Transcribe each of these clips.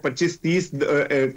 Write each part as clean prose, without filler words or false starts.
25-30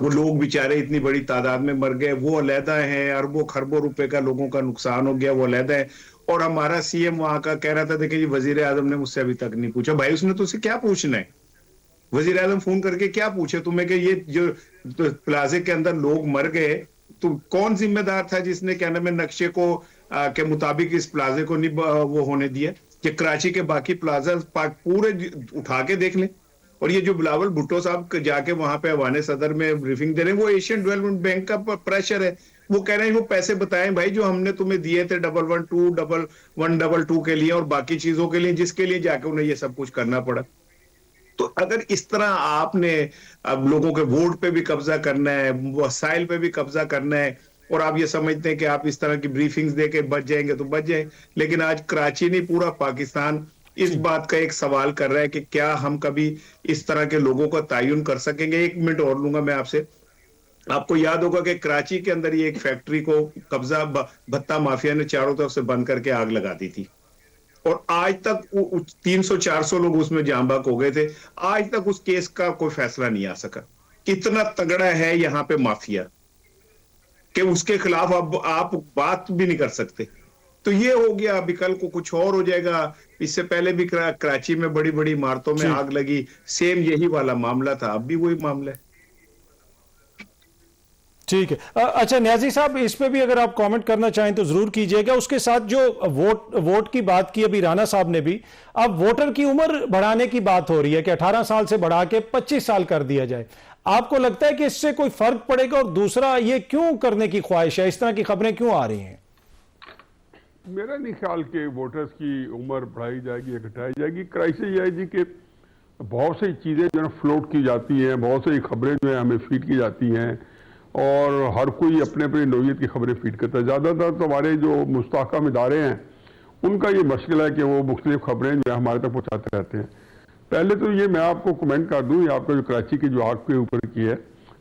وہ لوگ بیچارے اتنی بڑی تعداد میں مر گئے، وہ علیحدہ ہیں، اربوں خربوں روپے کا لوگوں کا نقصان ہو گیا، وہ علیحدہ ہے. اور ہمارا سی ایم وہاں کا کہہ رہا تھا دیکھیں جی وزیر اعظم نے مجھ سے ابھی تک نہیں پوچھا. بھائی اس نے تو اسے کیا پوچھنا ہے؟ وزیر اعظم فون کر کے کیا پوچھے تمہیں کہ یہ جو پلازے کے اندر لوگ مر گئے تو کون ذمہ دار تھا جس نے کیا نام ہے نقشے کو کے مطابق اس پلازے کو نہیں وہ ہونے دیا کہ کراچی کے باقی پلازا پورے اٹھا کے دیکھ لیں. اور یہ جو بلاول بھٹو صاحب جا کے وہاں پہ ایوان صدر میں بریفنگ دے رہے ہیں وہ ایشین ڈیولپمنٹ بینک کا پریشر ہے. وہ کہہ رہے ہیں وہ پیسے بتائیں بھائی جو ہم نے تمہیں دیے تھے 112 122 کے لیے اور باقی چیزوں کے لیے جس کے لیے جا کے انہیں یہ سب کچھ کرنا پڑا. تو اگر اس طرح آپ نے اب لوگوں کے ووٹ پہ بھی قبضہ کرنا ہے، وسائل پہ بھی قبضہ کرنا ہے اور آپ یہ سمجھتے ہیں کہ آپ اس طرح کی بریفنگز دے کے بچ جائیں گے تو بچ جائیں. لیکن آج کراچی نہیں پورا پاکستان اس بات کا ایک سوال کر رہا ہے کہ کیا ہم کبھی اس طرح کے لوگوں کا تعین کر سکیں گے. 1 منٹ اور لوں گا میں آپ سے. آپ کو یاد ہوگا کہ کراچی کے اندر یہ ایک فیکٹری کو قبضہ بھتہ مافیا نے چاروں طرف سے بند کر کے آگ لگا دی تھی اور آج تک 300-400 لوگ اس میں جان بحق ہو گئے تھے. آج تک اس کیس کا کوئی فیصلہ نہیں آ سکا. اتنا تگڑا ہے یہاں پہ مافیا کہ اس کے خلاف اب آپ بات بھی نہیں کر سکتے. تو یہ ہو گیا، ابھی کل کو کچھ اور ہو جائے گا. اس سے پہلے بھی کراچی میں بڑی بڑی عمارتوں میں آگ لگی، سیم یہی والا معاملہ تھا، اب بھی وہی معاملہ ہے. ٹھیک ہے. اچھا نیازی صاحب اس پہ بھی اگر آپ کامنٹ کرنا چاہیں تو ضرور کیجئے گا. اس کے ساتھ جو ووٹ کی بات کی ابھی رانا صاحب نے بھی، اب ووٹر کی عمر بڑھانے کی بات ہو رہی ہے کہ 18 سال سے بڑھا کے 25 سال کر دیا جائے. آپ کو لگتا ہے کہ اس سے کوئی فرق پڑے گا؟ اور دوسرا یہ کیوں کرنے کی خواہش ہے؟ اس طرح کی خبریں کیوں آ رہی ہیں؟ میرا نہیں خیال کہ ووٹرز کی عمر بڑھائی جائے گی یا گھٹائی جائے گی. کرائسس یہ ہے جی کہ بہت سی چیزیں جو ہے فلوٹ کی جاتی ہیں، بہت سی خبریں جو ہیں ہمیں فیڈ کی جاتی ہیں اور ہر کوئی اپنے اپنی نوعیت کی خبریں فیڈ کرتا ہے. زیادہ تر تو ہمارے جو مستحکم ادارے ہیں ان کا یہ مشکل ہے کہ وہ مختلف خبریں جو ہے ہمارے تک پہنچاتے رہتے ہیں. پہلے تو یہ میں آپ کو کمنٹ کر دوں، یہ آپ کا جو کراچی کی جو آگ کے اوپر کی ہے،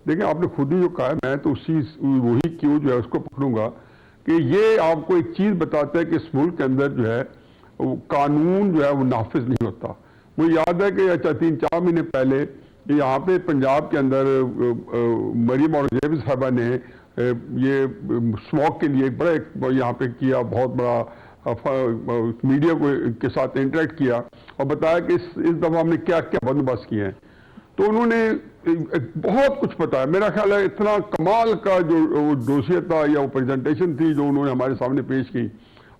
دیکھیں آپ نے خود ہی جو کہا ہے، میں تو وہی کیوں جو ہے اس کو پکڑوں گا کہ یہ آپ کو ایک چیز بتاتا ہے کہ اس ملک کے اندر جو ہے قانون جو ہے وہ نافذ نہیں ہوتا. مجھے یاد ہے کہ 3-4 مہینے پہلے یہاں پہ پنجاب کے اندر مریم اورنگزیب صاحبہ نے یہ اسموک کے لیے بڑا یہاں پہ کیا، بہت بڑا میڈیا کے ساتھ انٹریکٹ کیا اور بتایا کہ اس دفعہ ہم نے کیا کیا بندوبست کیے ہیں. تو انہوں نے بہت کچھ بتایا. میرا خیال ہے اتنا کمال کا جو ڈوسیے تھا یا وہ پریزنٹیشن تھی جو انہوں نے ہمارے سامنے پیش کی.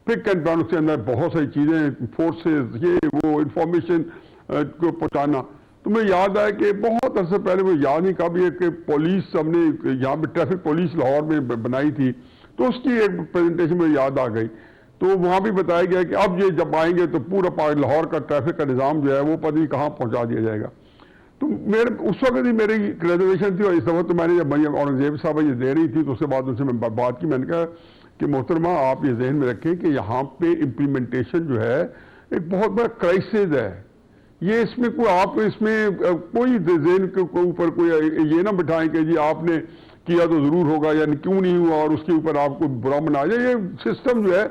پک اینڈ پین کے اندر بہت ساری چیزیں، فورسز، یہ وہ انفارمیشن کو پہنچانا. تو مجھے یاد آیا کہ بہت عرصے پہلے وہ یاد نہیں کب یہ کہ پولیس ہم نے یہاں پہ ٹریفک پولیس لاہور میں بنائی تھی تو اس کی ایک پریزنٹیشن میں یاد آ گئی. تو وہاں بھی بتایا گیا کہ اب یہ جب آئیں گے تو پورا لاہور کا ٹریفک کا نظام جو ہے وہ پتہ نہیں کہاں پہنچا دیا جائے گا. تو اس وقت ہی میری ریزرویشن تھی اور اس دفعہ تو میں نے جب مریم اورنگزیب صاحبہ یہ دے رہی تھی تو اس کے بعد ان سے میں بات کی. میں نے کہا کہ محترمہ آپ یہ ذہن میں رکھیں کہ یہاں پہ امپلیمنٹیشن جو ہے ایک بہت بڑا کرائسس ہے. یہ اس میں کوئی آپ اس میں کوئی ذہن کے اوپر کوئی یہ نہ بٹھائیں کہ جی آپ نے کیا تو ضرور ہوگا یا کیوں نہیں ہوا اور اس کے اوپر آپ کو برا منا جائے. یہ سسٹم جو ہے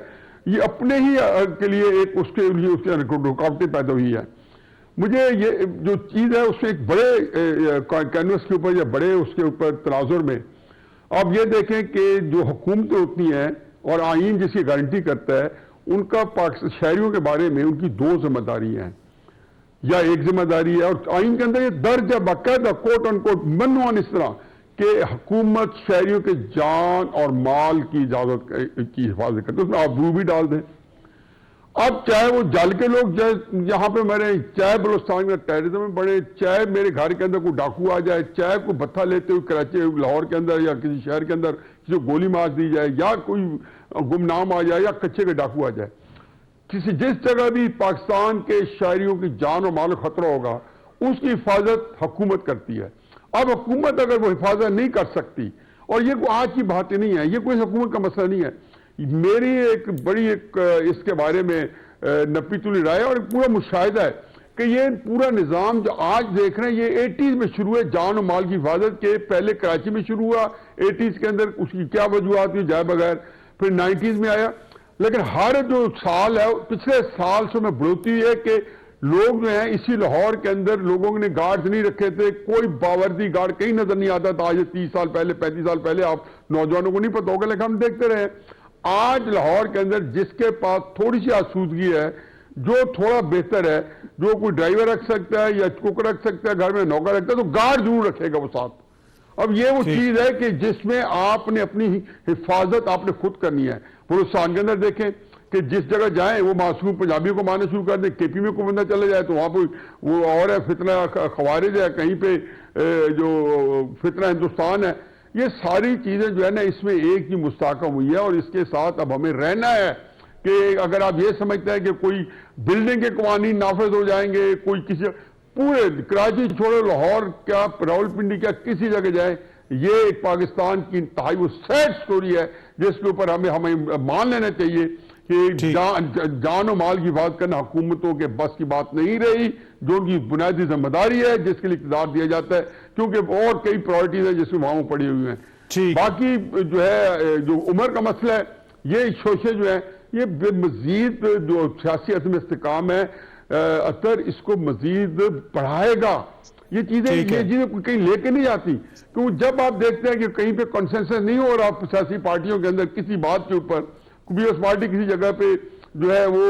یہ اپنے ہی کے لیے ایک اس کے لیے رکاوٹیں پیدا ہوئی ہے. مجھے یہ جو چیز ہے اس میں ایک بڑے کینوس کے اوپر یا بڑے اس کے اوپر تناظر میں آپ یہ دیکھیں کہ جو حکومتیں ہوتی ہیں اور آئین جس کی گارنٹی کرتا ہے ان کا شہریوں کے بارے میں ان کی 2 ذمہ داری ہیں یا ایک ذمہ داری ہے. اور آئین کے اندر یہ درج ہے باقاعدہ کوٹ ان کوٹ منوان اس طرح کہ حکومت شہریوں کے جان اور مال کی اجازت کی حفاظت کرتے. اس میں آپ رو بھی ڈال دیں. اب چاہے وہ جل کے لوگ یہاں پہ مرے، چاہے بلوچستان میں ٹیررزم میں بڑھے، چاہے میرے گھر کے اندر کوئی ڈاکو آ جائے، چاہے کوئی بتھا لیتے ہوئے کراچی لاہور کے اندر یا کسی شہر کے اندر کسی کو گولی مار دی جائے یا کوئی گمنام آ جائے یا کچے کے ڈاکو آ جائے، جس جگہ بھی پاکستان کے شہریوں کی جان و مال خطرہ ہوگا اس کی حفاظت حکومت کرتی ہے. اب حکومت اگر وہ حفاظت نہیں کر سکتی، اور یہ کوئی آج کی باتیں نہیں ہے، یہ کوئی حکومت کا مسئلہ نہیں ہے. میری ایک بڑی اس کے بارے میں نپی تلی رائے اور پورا مشاہدہ ہے کہ یہ پورا نظام جو آج دیکھ رہے ہیں یہ 80s میں شروع ہے جان و مال کی حفاظت کے. پہلے کراچی میں شروع ہوا 80s کے اندر، اس کی کیا وجوہات تھی جائے بغیر، پھر 90s میں آیا. لیکن ہر جو سال ہے پچھلے سال سے میں بڑھوتی ہے کہ لوگ جو ہیں اسی لاہور کے اندر لوگوں نے گارڈز نہیں رکھے تھے, کوئی باوردی گارڈ کہیں نظر نہیں آتا تھا. آج 30 سال پہلے 35 سال پہلے آپ نوجوانوں کو نہیں پتا ہوگا, لیکن ہم دیکھتے رہے. آج لاہور کے اندر جس کے پاس تھوڑی سی آسودگی ہے, جو تھوڑا بہتر ہے, جو کوئی ڈرائیور رکھ سکتا ہے یا کوک رکھ سکتا ہے, گھر میں نوکر رکھتا ہے, تو گارڈ ضرور رکھے گا وہ ساتھ. اب یہ وہ چیز ہے کہ جس میں آپ نے اپنی حفاظت آپ نے خود کرنی ہے. بلوچستان کے اندر دیکھیں کہ جس جگہ جائیں وہ معصوم پنجابیوں کو مارنے شروع کر دیں, کے پی میں کوئی بندہ چلے جائے تو وہاں پہ وہ اور ہے فتنہ خوارج ہے, کہیں پہ جو فتنہ ہندوستان ہے. یہ ساری چیزیں جو ہے نا اس میں ایک ہی مستحکم ہوئی ہے, اور اس کے ساتھ اب ہمیں رہنا ہے کہ اگر آپ یہ سمجھتے ہیں کہ کوئی بلڈنگ کے قوانین نافذ ہو جائیں گے, کوئی کسی پورے کراچی چھوڑے لاہور کیا راولپنڈی کیا کسی جگہ جائیں, یہ ایک پاکستان کی انتہائی وہ سیڈ سٹوری ہے جس کے اوپر ہمیں مان لینا چاہیے کہ جان و مال کی بات کرنا حکومتوں کے بس کی بات نہیں رہی, جو ان کی بنیادی ذمہ داری ہے جس کے لیے اقتدار دیا جاتا ہے, کیونکہ اور کئی پرائرٹیز ہیں جس میں وہاں پڑی ہوئی ہیں. باقی جو ہے جو عمر کا مسئلہ ہے, یہ شوشے جو ہیں یہ مزید جو سیاسی عدم استحکام ہے اطہر اس کو مزید بڑھائے گا. یہ چیزیں کہیں لے کے نہیں جاتی, کیونکہ جب آپ دیکھتے ہیں کہ کہیں پہ کنسنسس نہیں ہو رہا سیاسی پارٹیوں کے اندر کسی بات کے اوپر, پیپلز پارٹی کسی جگہ پہ جو ہے وہ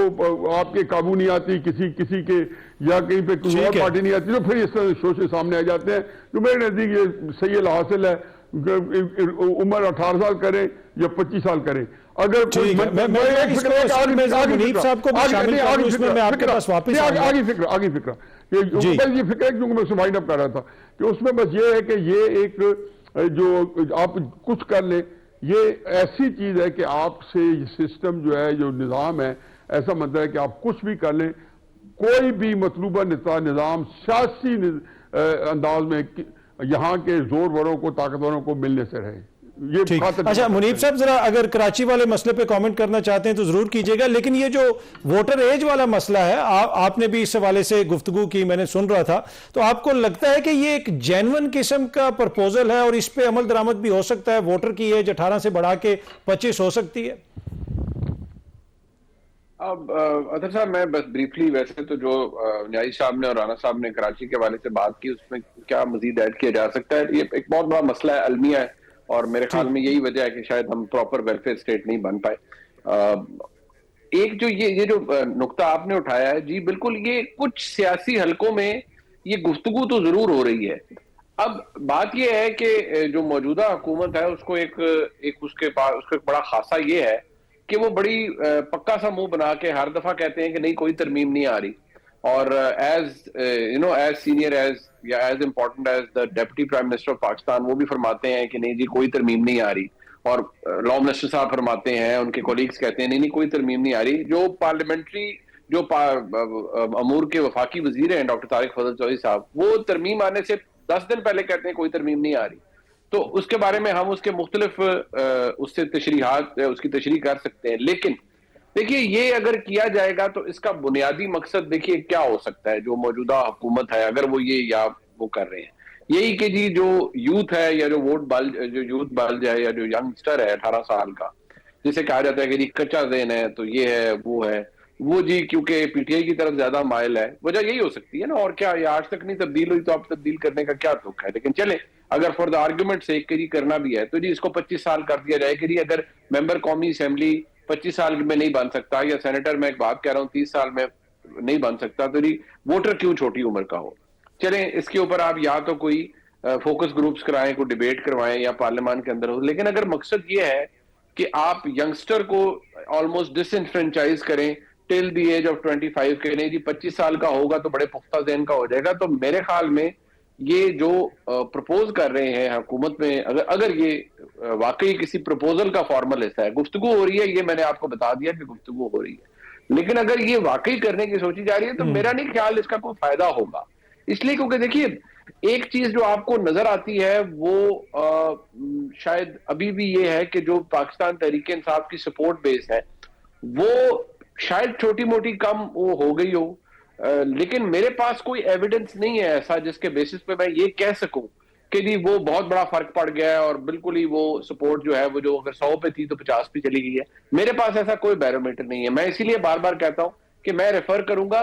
آپ کے قابو نہیں آتی, کسی کے یا کہیں پہ کوئی اور پارٹی نہیں آتی, تو پھر اس طرح شوشے سامنے آ جاتے ہیں. جو میرے نزدیک یہ صحیح الحاصل ہے, عمر 18 سال کریں یا 25 سال کریں. اگر آگے فکر یہ فکر ہے کیونکہ میں اسے وائنڈ اپ کر رہا تھا کہ اس میں بس یہ ہے کہ یہ ایک جو آپ کچھ کر لیں, یہ ایسی چیز ہے کہ آپ سے یہ سسٹم جو ہے جو نظام ہے ایسا مطلب ہے کہ آپ کچھ بھی کر لیں, کوئی بھی مطلوبہ نظام سیاسی انداز میں یہاں کے زور وروں کو طاقتوروں کو ملنے سے رہے. اچھا منیب صاحب, ذرا اگر کراچی والے مسئلے پہ کامنٹ کرنا چاہتے ہیں تو ضرور کیجئے گا, لیکن یہ جو ووٹر ایج والا مسئلہ ہے آپ نے بھی اس حوالے سے گفتگو کی, میں نے سن رہا تھا, تو آپ کو لگتا ہے کہ یہ ایک جینون قسم کا پرپوزل ہے اور اس پہ عمل درآمد بھی ہو سکتا ہے, ووٹر کی ایج 18 سے بڑھا کے 25 ہو سکتی ہے؟ اب اطہر صاحب میں بس بریفلی, ویسے تو جو نیاز صاحب نے اور رانا صاحب نے کراچی کے حوالے سے بات کی اس میں کیا مزید ایڈ کیا جا سکتا ہے, یہ ایک بہت بڑا مسئلہ ہے, المیہ ہے, اور میرے خیال میں یہی وجہ ہے کہ شاید ہم پراپر ویلفیئر اسٹیٹ نہیں بن پائے. ایک جو یہ جو نقطہ آپ نے اٹھایا ہے, جی بالکل, یہ کچھ سیاسی حلقوں میں یہ گفتگو تو ضرور ہو رہی ہے. اب بات یہ ہے کہ جو موجودہ حکومت ہے اس کو اس کے بڑا خاصہ یہ ہے کہ وہ بڑی پکا سا منہ بنا کے ہر دفعہ کہتے ہیں کہ نہیں کوئی ترمیم نہیں آ رہی, اور ایز سینئر یا as important as the deputy prime minister of Pakistan وہ بھی فرماتے ہیں کہ نہیں جی کوئی ترمیم نہیں آ رہی, اور لا منسٹر صاحب فرماتے ہیں, ان کے کولیگز کہتے ہیں نہیں کوئی ترمیم نہیں آ رہی. جو پارلیمنٹری جو امور کے وفاقی وزیر ہیں ڈاکٹر طارق فضل چودھری صاحب, وہ ترمیم آنے سے 10 دن پہلے کہتے ہیں کوئی ترمیم نہیں آ رہی. تو اس کے بارے میں ہم اس کے مختلف اس سے تشریحات اس کی تشریح کر سکتے ہیں, لیکن دیکھیے یہ اگر کیا جائے گا تو اس کا بنیادی مقصد دیکھیے کیا ہو سکتا ہے. جو موجودہ حکومت ہے اگر وہ یہ یا وہ کر رہے ہیں یہی کہ جی جو یوتھ ہے یا جو یوتھ بلج ہے یا جو ینگسٹر ہے 18 سال کا, جسے کہا جاتا ہے کہ جی کچا ذہن ہے, تو یہ ہے وہ جی کیونکہ پی ٹی آئی کی طرف زیادہ مائل ہے, وجہ یہی ہو سکتی ہے نا. اور کیا یہ آج تک نہیں تبدیل ہوئی تو اب تبدیل کرنے کا کیا دکھ ہے. لیکن چلیں اگر فار دا آرگومنٹ سے جی کرنا بھی ہے تو جی اس کو 25 سال کر دیا جائے کہ جی اگر ممبر قومی اسمبلی 25 سال میں نہیں بن سکتا, یا سینیٹر میں ایک بات کہہ رہا ہوں 30 سال میں نہیں بن سکتا, تو جی ووٹر کیوں چھوٹی عمر کا ہو. چلیں اس کے اوپر آپ یا تو کوئی فوکس گروپس کرائیں, کوئی ڈیبیٹ کروائیں یا پارلیمان کے اندر ہو, لیکن اگر مقصد یہ ہے کہ آپ ینگسٹر کو آلموسٹ ڈس انفرینچائز کریں ٹل دی ایج آف 25 کے, نہیں جی 25 سال کا ہوگا تو بڑے پختہ ذہن کا ہو جائے گا. تو میرے خیال میں یہ جو پرپوز کر رہے ہیں حکومت میں, اگر یہ واقعی کسی پرپوزل کا فارمل حصہ ہے, گفتگو ہو رہی ہے, یہ میں نے آپ کو بتا دیا کہ گفتگو ہو رہی ہے, لیکن اگر یہ واقعی کرنے کی سوچی جا رہی ہے تو میرا نہیں خیال اس کا کوئی فائدہ ہوگا. اس لیے کیونکہ دیکھیے ایک چیز جو آپ کو نظر آتی ہے وہ شاید ابھی بھی یہ ہے کہ جو پاکستان تحریک انصاف کی سپورٹ بیس ہے وہ شاید چھوٹی موٹی کم وہ ہو گئی ہو, لیکن میرے پاس کوئی ایویڈنس نہیں ہے ایسا جس کے بیسس پہ میں یہ کہہ سکوں کہ جی وہ بہت بڑا فرق پڑ گیا ہے اور بالکل ہی وہ سپورٹ جو ہے وہ جو اگر 100 پہ تھی تو 50 پہ چلی گئی ہے. میرے پاس ایسا کوئی بیرومیٹر نہیں ہے. میں اسی لیے بار بار کہتا ہوں کہ میں ریفر کروں گا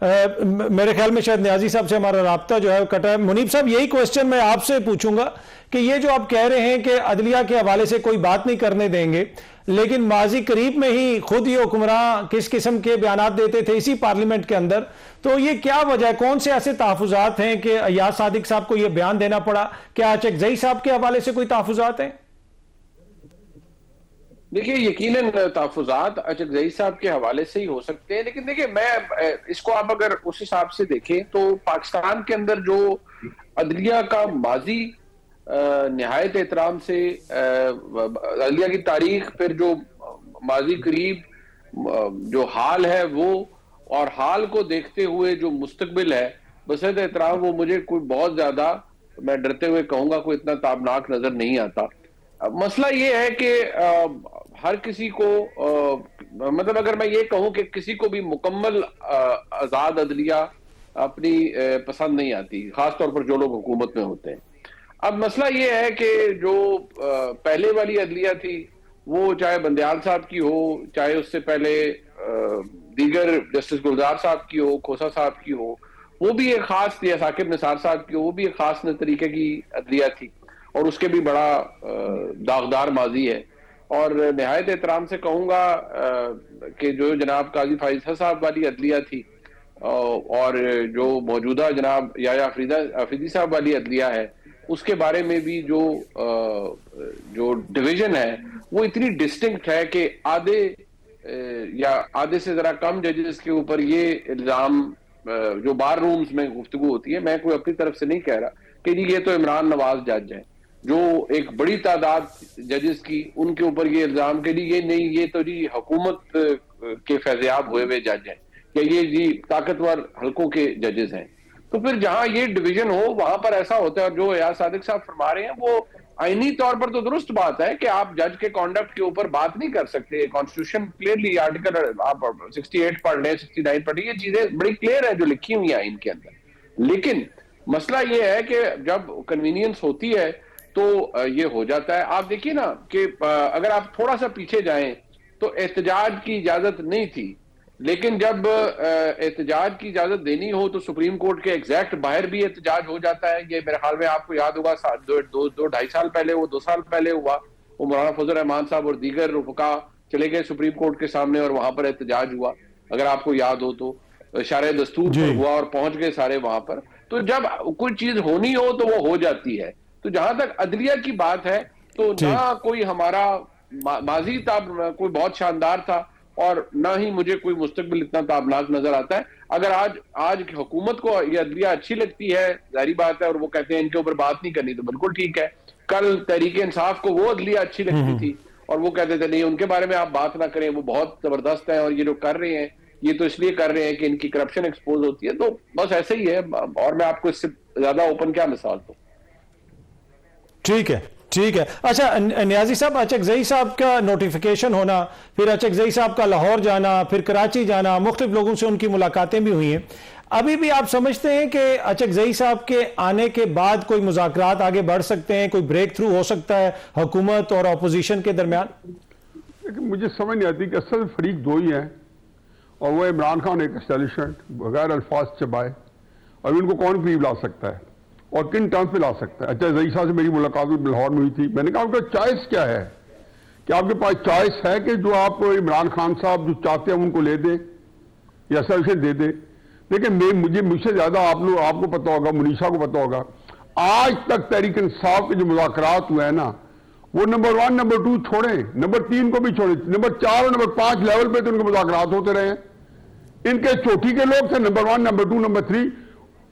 میرے خیال میں شاید نیازی صاحب سے ہمارا رابطہ جو ہے کٹا ہے. منیب صاحب یہی کوسچن میں آپ سے پوچھوں گا کہ یہ جو آپ کہہ رہے ہیں کہ عدلیہ کے حوالے سے کوئی بات نہیں کرنے دیں گے، لیکن ماضی قریب میں ہی خود یہ حکمراں کس قسم کے بیانات دیتے تھے اسی پارلیمنٹ کے اندر، تو یہ کیا وجہ ہے؟ کون سے ایسے تحفظات ہیں کہ ایاز صادق صاحب کو یہ بیان دینا پڑا؟ کیا اچکزئی صاحب کے حوالے سے کوئی تحفظات ہیں؟ دیکھیے یقیناً تحفظات اچکزئی صاحب کے حوالے سے ہی ہو سکتے ہیں، لیکن دیکھیے میں اس کو آپ اگر اس حساب سے دیکھیں تو پاکستان کے اندر جو عدلیہ کا ماضی نہایت احترام سے عدلیہ کی تاریخ، پھر جو ماضی قریب جو حال ہے وہ، اور حال کو دیکھتے ہوئے جو مستقبل ہے بصد احترام، وہ مجھے کوئی بہت زیادہ، میں ڈرتے ہوئے کہوں گا، کوئی اتنا تابناک نظر نہیں آتا. مسئلہ یہ ہے کہ ہر کسی کو مطلب اگر میں یہ کہوں کہ کسی کو بھی مکمل آزاد عدلیہ اپنی پسند نہیں آتی، خاص طور پر جو لوگ حکومت میں ہوتے ہیں. اب مسئلہ یہ ہے کہ جو پہلے والی عدلیہ تھی وہ چاہے بندیال صاحب کی ہو، چاہے اس سے پہلے دیگر جسٹس گلزار صاحب کی ہو، کھوسا صاحب کی ہو، وہ بھی ایک خاص تھی، ثاقب نثار صاحب کی ہو، وہ بھی ایک خاص طریقے کی عدلیہ تھی اور اس کے بھی بڑا داغدار ماضی ہے. اور نہایت احترام سے کہوں گا کہ جو جناب قاضی فائز صاحب والی عدلیہ تھی اور جو موجودہ جناب یحییٰ آفریدی صاحب والی عدلیہ ہے، اس کے بارے میں بھی جو ڈویژن ہے وہ اتنی ڈسٹنکٹ ہے کہ آدھے یا آدھے سے ذرا کم ججز کے اوپر یہ الزام جو بار رومز میں گفتگو ہوتی ہے، میں کوئی اپنی طرف سے نہیں کہہ رہا کہ جی یہ تو عمران نواز جج ہیں، جو ایک بڑی تعداد ججز کی ان کے اوپر یہ الزام کہ جی یہ نہیں، یہ تو جی حکومت کے فیضیاب ہوئے ہوئے جج ہیں، یا یہ جی طاقتور حلقوں کے ججز ہیں. تو پھر جہاں یہ ڈویژن ہو وہاں پر ایسا ہوتا ہے. اور جو ایاز صادق صاحب فرما رہے ہیں وہ آئینی طور پر تو درست بات ہے کہ آپ جج کے کانڈکٹ کے اوپر بات نہیں کر سکتے. کانسٹیٹیوشن کلیئرلی آرٹیکل آپ 68 پڑھ لیں، 69 پڑھ لیں، یہ چیزیں بڑی کلیئر ہیں جو لکھی ہوئی ہیں آئین کے اندر. لیکن مسئلہ یہ ہے کہ جب کنوینئنس ہوتی ہے تو یہ ہو جاتا ہے. آپ دیکھیے نا کہ اگر آپ تھوڑا سا پیچھے جائیں تو احتجاج کی اجازت نہیں تھی، لیکن جب احتجاج کی اجازت دینی ہو تو سپریم کورٹ کے ایگزیکٹ باہر بھی احتجاج ہو جاتا ہے. یہ میرے خیال میں آپ کو یاد ہوگا 2-2.5 سال پہلے، وہ 2 سال پہلے ہوا، وہ مولانا فضل الرحمان صاحب اور دیگر رفقا چلے گئے سپریم کورٹ کے سامنے اور وہاں پر احتجاج ہوا، اگر آپ کو یاد ہو تو اشارہ دستور پر ہوا اور پہنچ گئے سارے وہاں پر. تو جب کوئی چیز ہونی ہو تو وہ ہو جاتی ہے. تو جہاں تک عدلیہ کی بات ہے تو نہ کوئی ہمارا ماضی کوئی بہت شاندار تھا اور نہ ہی مجھے کوئی مستقبل اتنا تابناک نظر آتا ہے. اگر آج حکومت کو یہ عدلیہ اچھی لگتی ہے، ظاہری بات ہے، اور وہ کہتے ہیں ان کے اوپر بات نہیں کرنی، تو بالکل ٹھیک ہے. کل تحریک انصاف کو وہ عدلیہ اچھی لگتی تھی اور وہ کہتے تھے نہیں ان کے بارے میں آپ بات نہ کریں، وہ بہت زبردست ہیں اور یہ جو کر رہے ہیں یہ تو اس لیے کر رہے ہیں کہ ان کی کرپشن ایکسپوز ہوتی ہے. تو بس ایسے ہی ہے، اور میں آپ کو اس سے زیادہ اوپن کیا مثال دوں. ٹھیک ہے، ٹھیک ہے. اچھا نیازی صاحب، اچکزئی صاحب کا نوٹیفیکیشن ہونا، پھر اچکزئی صاحب کا لاہور جانا، پھر کراچی جانا، مختلف لوگوں سے ان کی ملاقاتیں بھی ہوئی ہیں. ابھی بھی آپ سمجھتے ہیں کہ اچکزئی صاحب کے آنے کے بعد کوئی مذاکرات آگے بڑھ سکتے ہیں، کوئی بریک تھرو ہو سکتا ہے حکومت اور اپوزیشن کے درمیان؟ لیکن مجھے سمجھ نہیں آتی کہ اصل فریق دو ہی ہیں، اور وہ عمران خان ایک اسٹیبلشمنٹ بغیر الفاظ چبائے، اور ان کو کون قریب لا سکتا ہے اور کن ٹرمز پہ لا سکتا ہے. اچکزئی صاحب سے میری ملاقات لاہور میں ہوئی تھی، میں نے کہا آپ کا چوائس کیا ہے، کہ آپ کے پاس چوائس ہے کہ جو آپ عمران خان صاحب جو چاہتے ہیں ان کو لے دیں یا سلوشن دے دیں. لیکن مجھ سے زیادہ آپ کو پتا ہوگا، منیشا کو پتا ہوگا، آج تک تحریک انصاف کے جو مذاکرات ہوئے ہیں نا، وہ نمبر 1 نمبر 2 چھوڑیں، نمبر 3 کو بھی چھوڑیں، نمبر 4 اور نمبر 5 لیول پہ تو ان کے مذاکرات ہوتے رہے ہیں. ان کے چوٹی کے لوگ تھے نمبر 1 نمبر 2 نمبر 3،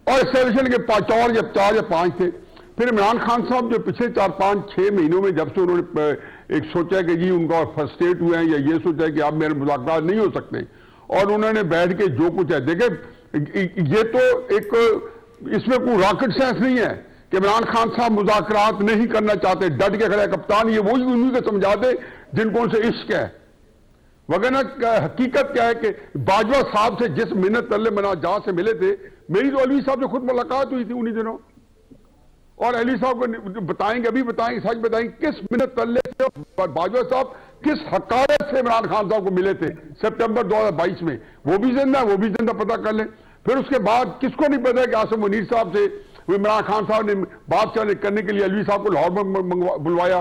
اور اسٹیبلشمنٹ کے 4 یا 5 تھے. پھر عمران خان صاحب جو پچھلے 4-5-6 مہینوں میں جب سے انہوں نے ایک سوچا کہ جی ان کا فرسٹریٹ ہوئے ہیں، یا یہ سوچا کہ اب میرے مذاکرات نہیں ہو سکتے، اور انہوں نے بیٹھ کے جو کچھ ہے، دیکھیں یہ تو ایک اس میں کوئی راکٹ سائنس نہیں ہے کہ عمران خان صاحب مذاکرات نہیں کرنا چاہتے، ڈٹ کے کھڑے کپتان، یہ وہی انہی کو سمجھا دے جن کو ان سے عشق ہے. وگرنہ حقیقت کیا ہے کہ باجوہ صاحب سے جس منت اللہ منا جہاں سے ملے تھے، میری تو علوی صاحب سے خود ملاقات ہوئی تھی انہی دنوں، اور علی صاحب کو بتائیں گے، ابھی بتائیں گے، سچ بتائیں گے کس منت اللہ سے باجوہ صاحب کس حقارت سے عمران خان صاحب کو ملے تھے سپٹمبر 2022 میں. وہ بھی زندہ پتہ کر لیں. پھر اس کے بعد کس کو نہیں پتا کہ آصم منیر صاحب سے عمران خان صاحب نے بات کرنے کے لیے الوی صاحب کو لاہور میں بلوایا.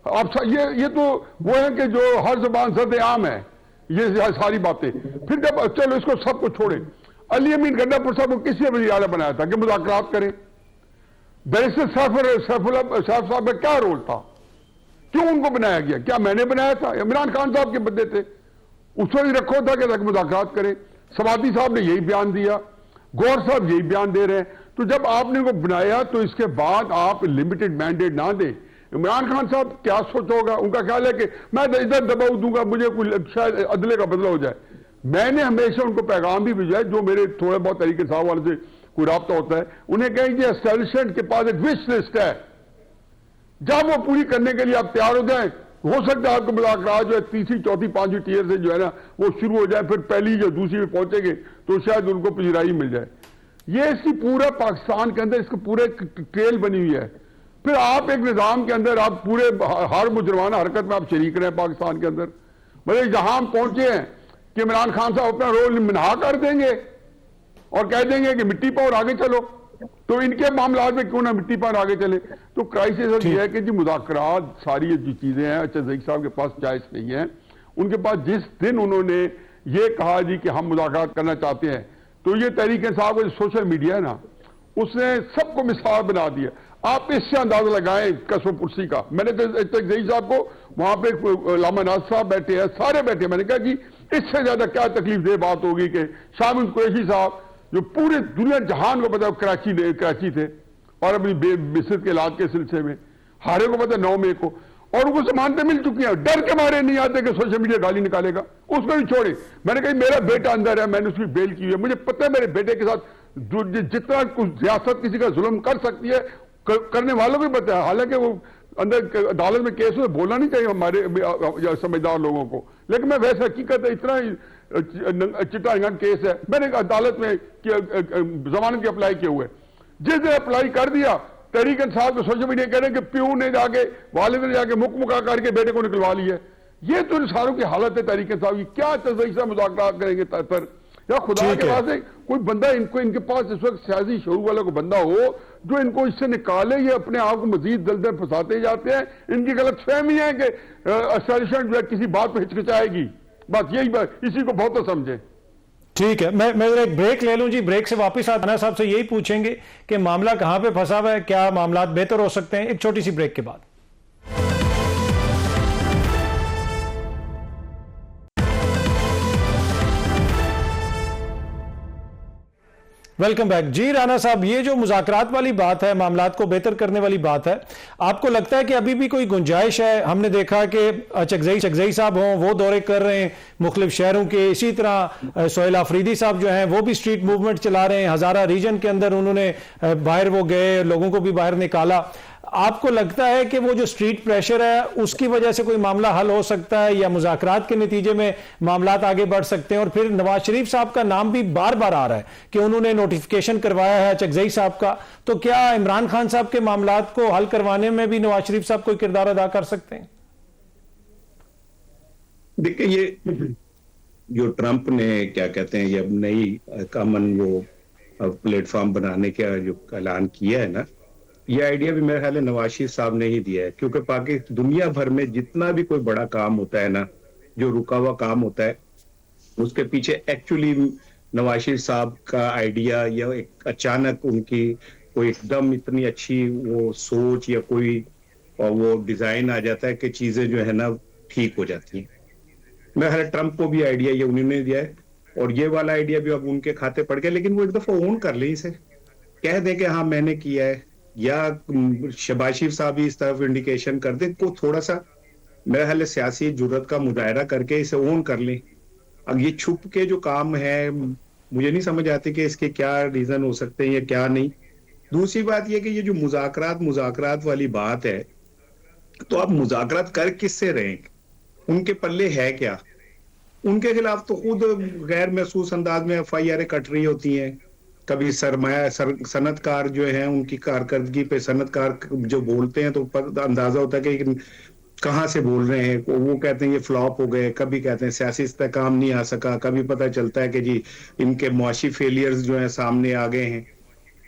اب یہ تو وہ ہے کہ جو ہر زبان زد عام ہے یہ ساری باتیں. پھر جب چلو اس کو سب کو چھوڑیں, علی امین گنڈا پور صاحب کو کس نے وزیر اعلیٰ بنایا تھا کہ مذاکرات کریں؟ بیرسٹر سیف صاحب کا کیا رول تھا؟ کیوں ان کو بنایا گیا؟ کیا میں نے بنایا تھا؟ عمران خان صاحب کے بندے تھے, اس کو بھی رکھو تھا کہ مذاکرات کریں. سوادی صاحب نے یہی بیان دیا, گور صاحب یہی بیان دے رہے ہیں. تو جب آپ نے کو بنایا تو اس کے بعد آپ لمیٹڈ مینڈیٹ نہ دیں. عمران خان صاحب کیا سوچ ہوگا؟ ان کا خیال ہے کہ میں ادھر دباؤ دوں گا, مجھے کوئی شاید عدلے کا بدلہ ہو جائے. میں نے ہمیشہ ان کو پیغام بھی بھیجا ہے, جو میرے تھوڑے بہت طریقے صاحب والے سے کوئی رابطہ ہوتا ہے, انہیں کہیں کہ اسٹیبلشمنٹ کے پاس ایک وش لسٹ ہے, جب وہ پوری کرنے کے لیے آپ تیار ہو جائیں, ہو سکتا ہے آپ کو مذاکرات جو ہے تیسری چوتھی پانچویں ٹیئر سے جو ہے نا وہ شروع ہو جائے, پھر پہلی یا دوسری میں پہنچیں گے تو شاید ان کو پذیرائی مل جائے. یہ اس کی پورا پاکستان کے اندر اس کو پورے ٹریل بنی ہوئی ہے. پھر آپ ایک نظام کے اندر آپ پورے ہر مجرمانہ حرکت میں آپ شریک رہے ہیں پاکستان کے اندر. مطلب جہاں ہم پہنچے ہیں کہ عمران خان صاحب اپنا رول منہا کر دیں گے اور کہہ دیں گے کہ مٹی پاؤ اور آگے چلو, تو ان کے معاملات میں کیوں نہ مٹی پر آگے چلے. تو کرائسس یہ ہے کہ جی مذاکرات ساری جو چیزیں ہیں اچھا ذیق صاحب کے پاس جائز نہیں ہیں. ان کے پاس جس دن انہوں نے یہ کہا جی کہ ہم مذاکرات کرنا چاہتے ہیں, تو یہ تحریک انصاف کا جو سوشل میڈیا ہے نا اس نے سب کو مثال بنا دیا. آپ اس سے اندازہ لگائیں قصب پرسی کا. میں نے ذیق صاحب کو وہاں پہ علامہ ناز صاحب بیٹھے ہیں, سارے بیٹھے, میں نے کہا جی اس سے زیادہ کیا تکلیف دہ بات ہوگی کہ شامل قریشی صاحب جو پورے دنیا جہان کو پتا کراچی تھے اور اپنی بصرت کے علاج کے سلسلے میں ہارے کو پتا 9 مئی کو, اور ان کو ضمانتیں مل چکی ہیں, ڈر کے مارے نہیں آتے کہ سوشل میڈیا گالی نکالے گا. اس کو بھی چھوڑے. میں نے کہا میرا بیٹا اندر ہے, میں نے اس کی بیل کی ہے, مجھے پتہ ہے میرے بیٹے کے ساتھ جتنا کچھ ریاست کسی کا ظلم کر سکتی ہے کرنے والوں کو بھی پتہ ہے. حالانکہ وہ اندر عدالت میں کیس میں بولنا نہیں چاہیے ہمارے سمجھدار لوگوں کو, لیکن میں ویسے حقیقت ہے اتنا ہی چٹا انگن کیس ہے. میں نے عدالت میں ضمانت کی اپلائی کیے ہوئے, جس نے اپلائی کر دیا تحریک انصاف کو سوشل میڈیا کہہ رہے ہیں کہ پیو نے جا کے والد نے جا کے مکا کر کے بیٹے کو نکلوا لیا. یہ تو انسانوں کی حالت ہے تحریک انصاف کی. کیا تصدیق سے مذاکرات کریں گے پر یا خدا کے واسطے کوئی بندہ ان کے پاس اس وقت سیاسی شعور والا کوئی بندہ ہو جو ان کو اس سے نکالے. یہ اپنے آپ کو مزید دلدل پھنساتے جاتے ہیں. ان کی غلط فہمی ہے کہ اسٹیبلشمنٹ جو ہے کسی بات پہ ہچکچائے گی, بس یہی بات, اسی کو بہت سمجھیں. ٹھیک ہے, میں ایک بریک لے لوں جی. بریک سے واپس رانا صاحب سے یہی پوچھیں گے کہ معاملہ کہاں پہ پھنسا ہوا ہے, کیا معاملات بہتر ہو سکتے ہیں. ایک چھوٹی سی بریک کے بعد. ویلکم بیک جی. رانا صاحب, یہ جو مذاکرات والی بات ہے, معاملات کو بہتر کرنے والی بات ہے, آپ کو لگتا ہے کہ ابھی بھی کوئی گنجائش ہے؟ ہم نے دیکھا کہ چکزئی صاحب ہوں, وہ دورے کر رہے ہیں مختلف شہروں کے. اسی طرح سہیل آفریدی صاحب جو ہیں وہ بھی سٹریٹ موومنٹ چلا رہے ہیں. ہزارہ ریجن کے اندر انہوں نے باہر وہ گئے, لوگوں کو بھی باہر نکالا. آپ کو لگتا ہے کہ وہ جو سٹریٹ پریشر ہے اس کی وجہ سے کوئی معاملہ حل ہو سکتا ہے, یا مذاکرات کے نتیجے میں معاملات آگے بڑھ سکتے ہیں؟ اور پھر نواز شریف صاحب کا نام بھی بار بار آ رہا ہے کہ انہوں نے نوٹیفیکیشن کروایا ہے چکزئی صاحب کا, تو کیا عمران خان صاحب کے معاملات کو حل کروانے میں بھی نواز شریف صاحب کوئی کردار ادا کر سکتے ہیں؟ دیکھیں, یہ جو ٹرمپ نے کیا کہتے ہیں یہ نئی کامن وہ پلیٹ فارم بنانے کا جو اعلان کیا ہے نا, یہ آئیڈیا بھی میرے خیال ہے نواز شریف صاحب نے ہی دیا ہے. کیونکہ دنیا بھر میں جتنا بھی کوئی بڑا کام ہوتا ہے نا, جو رکا ہوا کام ہوتا ہے, اس کے پیچھے ایکچولی نواز شریف صاحب کا آئیڈیا یا ایک اچانک ان کی کوئی ایک دم اتنی اچھی وہ سوچ یا کوئی وہ ڈیزائن آ جاتا ہے کہ چیزیں جو ہے نا ٹھیک ہو جاتی ہیں. میرے خیال ہے ٹرمپ کو بھی آئیڈیا یہ انہوں نے دیا ہے, اور یہ والا آئیڈیا بھی اب ان کے کھاتے پڑ گیا. لیکن وہ ایک دفعہ اون کر لیں, اسے کہہ دیں کہ ہاں میں نے کیا ہے, یا شہباز شریف صاحب ہی اس طرف انڈیکیشن کر دیں, کو تھوڑا سا میرا خیال ہے سیاسی جرات کا مظاہرہ کر کے اسے اون کر لیں. اب یہ چھپ کے جو کام ہے مجھے نہیں سمجھ آتی کہ اس کے کیا ریزن ہو سکتے ہیں یا کیا نہیں. دوسری بات یہ کہ یہ جو مذاکرات والی بات ہے, تو آپ مذاکرات کر کس سے رہے ہیں؟ ان کے پلے ہے کیا؟ ان کے خلاف تو خود غیر محسوس انداز میں FIR کٹ رہی ہوتی ہیں. کبھی سرمایہ صنعت کار جو ہیں ان کی کارکردگی پہ صنعت کار جو بولتے ہیں تو اندازہ ہوتا ہے کہ کہاں سے بول رہے ہیں. وہ کہتے ہیں یہ فلاپ ہو گئے, کبھی کہتے ہیں سیاسی استحکام نہیں آ سکا, کبھی پتہ چلتا ہے کہ جی ان کے معاشی فیلئرز جو ہیں سامنے آ گئے ہیں.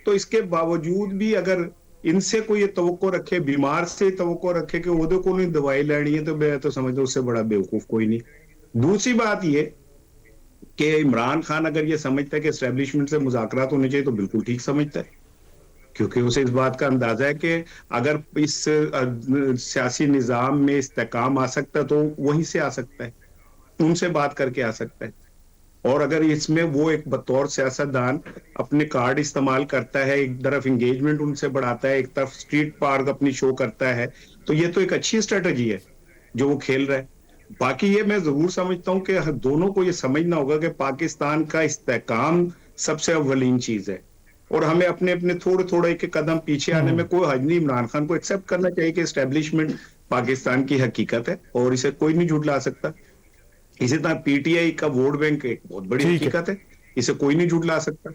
تو اس کے باوجود بھی اگر ان سے کوئی یہ توقع رکھے, بیمار سے توقع رکھے کہ وہ کو نہیں دوائی لینی ہے, تو میں تو سمجھتا ہوں اس سے بڑا بیوقوف کوئی نہیں. دوسری بات یہ کہ عمران خان اگر یہ سمجھتا ہے کہ اسٹیبلشمنٹ سے مذاکرات ہونے چاہیے تو بالکل ٹھیک سمجھتا ہے, کیونکہ اسے اس بات کا اندازہ ہے کہ اگر اس سیاسی نظام میں استحکام آ سکتا ہے تو وہیں سے آ سکتا ہے, ان سے بات کر کے آ سکتا ہے. اور اگر اس میں وہ ایک بطور سیاستدان اپنے کارڈ استعمال کرتا ہے, ایک طرف انگیجمنٹ ان سے بڑھاتا ہے, ایک طرف اسٹریٹ پارک اپنی شو کرتا ہے, تو یہ تو ایک اچھی اسٹریٹجی ہے جو وہ کھیل رہا ہے. باقی یہ میں ضرور سمجھتا ہوں کہ دونوں کو یہ سمجھنا ہوگا کہ پاکستان کا استحکام سب سے اولین چیز ہے, اور ہمیں اپنے اپنے تھوڑے تھوڑے ایک قدم پیچھے آنے میں کوئی حرج نہیں. عمران خان کو ایکسپٹ کرنا چاہیے کہ اسٹیبلشمنٹ پاکستان کی حقیقت ہے اور اسے کوئی نہیں جھٹلا سکتا. اسی طرح پی ٹی آئی کا ووٹ بینک ایک بہت بڑی حقیقت ہے, اسے کوئی نہیں جھٹلا سکتا.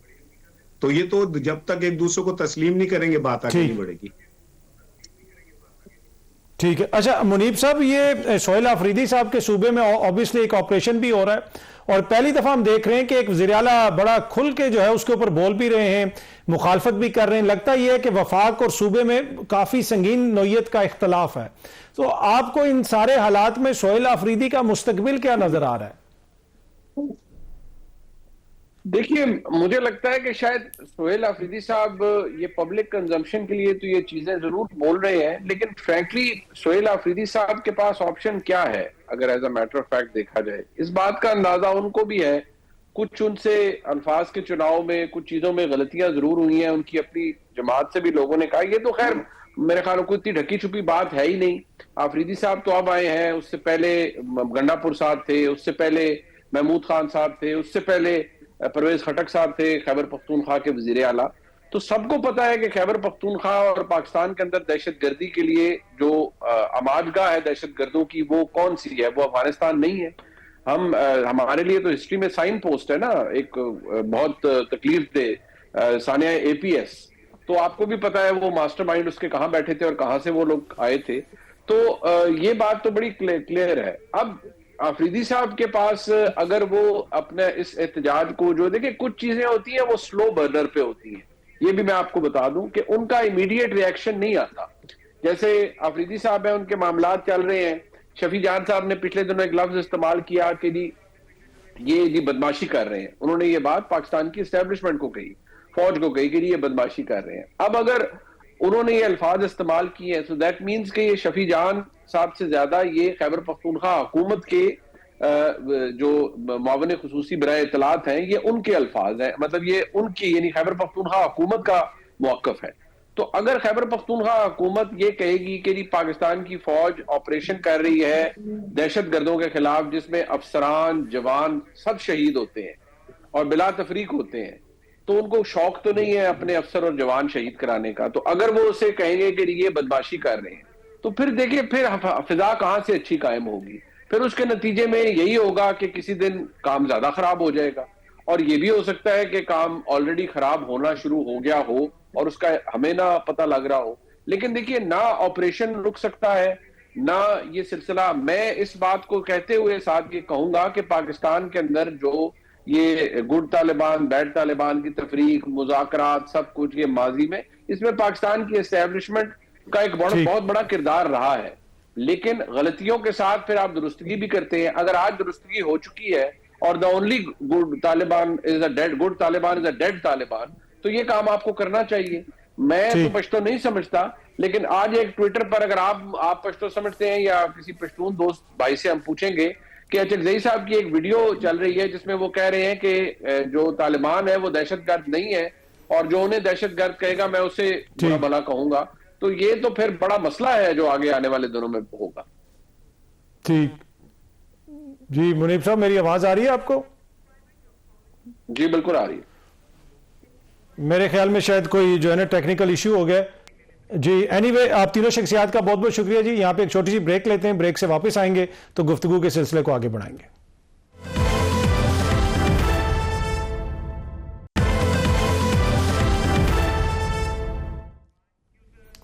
تو یہ تو جب تک ایک دوسرے کو تسلیم نہیں کریں گے بات آگے نہیں بڑھے گی. ٹھیک ہے. اچھا منیب صاحب, یہ سہیل آفریدی صاحب کے صوبے میں اوبیسلی ایک آپریشن بھی ہو رہا ہے, اور پہلی دفعہ ہم دیکھ رہے ہیں کہ ایک وزیر اعلیٰ بڑا کھل کے جو ہے اس کے اوپر بول بھی رہے ہیں, مخالفت بھی کر رہے ہیں. لگتا یہ ہے کہ وفاق اور صوبے میں کافی سنگین نوعیت کا اختلاف ہے. تو آپ کو ان سارے حالات میں سہیل آفریدی کا مستقبل کیا نظر آ رہا ہے؟ دیکھیے, مجھے لگتا ہے کہ شاید سہیل آفریدی صاحب یہ پبلک کنزمپشن کے لیے تو یہ چیزیں ضرور بول رہے ہیں, لیکن فرینکلی سہیل آفریدی صاحب کے پاس آپشن کیا ہے اگر as a matter of fact دیکھا جائے؟ اس بات کا اندازہ ان کو بھی ہے. کچھ ان سے الفاظ کے چناؤ میں کچھ چیزوں میں غلطیاں ضرور ہوئی ہیں, ان کی اپنی جماعت سے بھی لوگوں نے کہا. یہ تو خیر میرے خیال میں کوئی اتنی ڈھکی چھپی بات ہے ہی نہیں. آفریدی صاحب تو اب آئے ہیں, اس سے پہلے گنڈا پور صاحب تھے, اس سے پہلے محمود خان صاحب تھے, اس سے پہلے پرویز خٹک صاحب تھے خیبر پختونخوا کے وزیر اعلیٰ. تو سب کو پتا ہے کہ خیبر پختونخوا اور پاکستان کے اندر دہشت گردی کے لیے جو آماج گاہ ہے دہشت گردوں کی, وہ کون سی ہے؟ وہ افغانستان نہیں ہے. ہمارے لیے تو ہسٹری میں سائن پوسٹ ہے نا, ایک بہت تکلیف دہ ثانیہ اے پی ایس. تو آپ کو بھی پتا ہے وہ ماسٹر مائنڈ اس کے کہاں بیٹھے تھے اور کہاں سے وہ لوگ آئے تھے. تو یہ بات تو بڑی کلیئر ہے. اب آفریدی صاحب کے پاس اگر وہ اپنے اس احتجاج کو, جو دیکھیں کچھ چیزیں ہوتی ہیں وہ سلو برنر پہ ہوتی ہیں, یہ بھی میں آپ کو بتا دوں کہ ان کا امیڈیٹ ریاکشن نہیں آتا. جیسے آفریدی صاحب ہیں, ان کے معاملات چل رہے ہیں. شفیع جان صاحب نے پچھلے دنوں ایک لفظ استعمال کیا کہ یہ بدماشی کر رہے ہیں. انہوں نے یہ بات پاکستان کی اسٹیبلشمنٹ کو کہی, فوج کو کہی کہ یہ بدماشی کر رہے ہیں. اب اگر انہوں نے یہ الفاظ استعمال کیے ہیں so that means کہ یہ شفیع جان صاحب سے زیادہ یہ خیبر پختونخوا حکومت کے جو معاون خصوصی برائے اطلاعات ہیں, یہ ان کے الفاظ ہیں. مطلب یہ ان کی یعنی خیبر پختونخوا حکومت کا موقف ہے. تو اگر خیبر پختونخوا حکومت یہ کہے گی کہ پاکستان کی فوج آپریشن کر رہی ہے دہشت گردوں کے خلاف جس میں افسران جوان سب شہید ہوتے ہیں اور بلا تفریق ہوتے ہیں, تو ان کو شوق تو نہیں ہے اپنے افسر اور جوان شہید کرانے کا. تو اگر وہ اسے کہیں گے کہ یہ بدماشی کر رہے ہیں, تو پھر دیکھیں پھر فضا کہاں سے اچھی قائم ہوگی. پھر اس کے نتیجے میں یہی ہوگا کہ کسی دن کام زیادہ خراب ہو جائے گا, اور یہ بھی ہو سکتا ہے کہ کام آلریڈی خراب ہونا شروع ہو گیا ہو اور اس کا ہمیں نہ پتہ لگ رہا ہو. لیکن دیکھیے, نہ آپریشن رک سکتا ہے نہ یہ سلسلہ. میں اس بات کو کہتے ہوئے ساتھ یہ کہوں گا کہ پاکستان کے اندر جو یہ گڈ طالبان بیڈ طالبان کی تفریق, مذاکرات, سب کچھ یہ ماضی میں اس میں پاکستان کی اسٹیبلشمنٹ کا ایک بہت بڑا کردار رہا ہے. لیکن غلطیوں کے ساتھ پھر آپ درستگی بھی کرتے ہیں. اگر آج درستگی ہو چکی ہے اور the only good Taliban is a dead, good Taliban is a dead Taliban, تو یہ کام آپ کو کرنا چاہیے. میں تو پشتو نہیں سمجھتا, لیکن آج ایک ٹویٹر پر اگر آپ پشتو سمجھتے ہیں یا کسی پشتون دوست بھائی سے ہم پوچھیں گے کہ اچھا صاحب کی ایک ویڈیو چل رہی ہے جس میں وہ کہہ رہے ہیں کہ جو طالبان ہے وہ دہشت گرد نہیں ہے, اور جو انہیں دہشت گرد کہے گا میں اسے برا بھلا کہوں گا. تو یہ تو پھر بڑا مسئلہ ہے جو آگے آنے والے دنوں میں ہوگا. ٹھیک جی منیب صاحب, میری آواز آ رہی ہے آپ کو؟ جی بالکل آ رہی ہے. میرے خیال میں شاید کوئی جو ہے نا ٹیکنیکل ایشو ہو گیا. جی اینی وے, آپ تینوں شخصیات کا بہت بہت شکریہ جی. یہاں پہ ایک چھوٹی سی بریک لیتے ہیں, بریک سے واپس آئیں گے تو گفتگو کے سلسلے کو آگے بڑھائیں گے.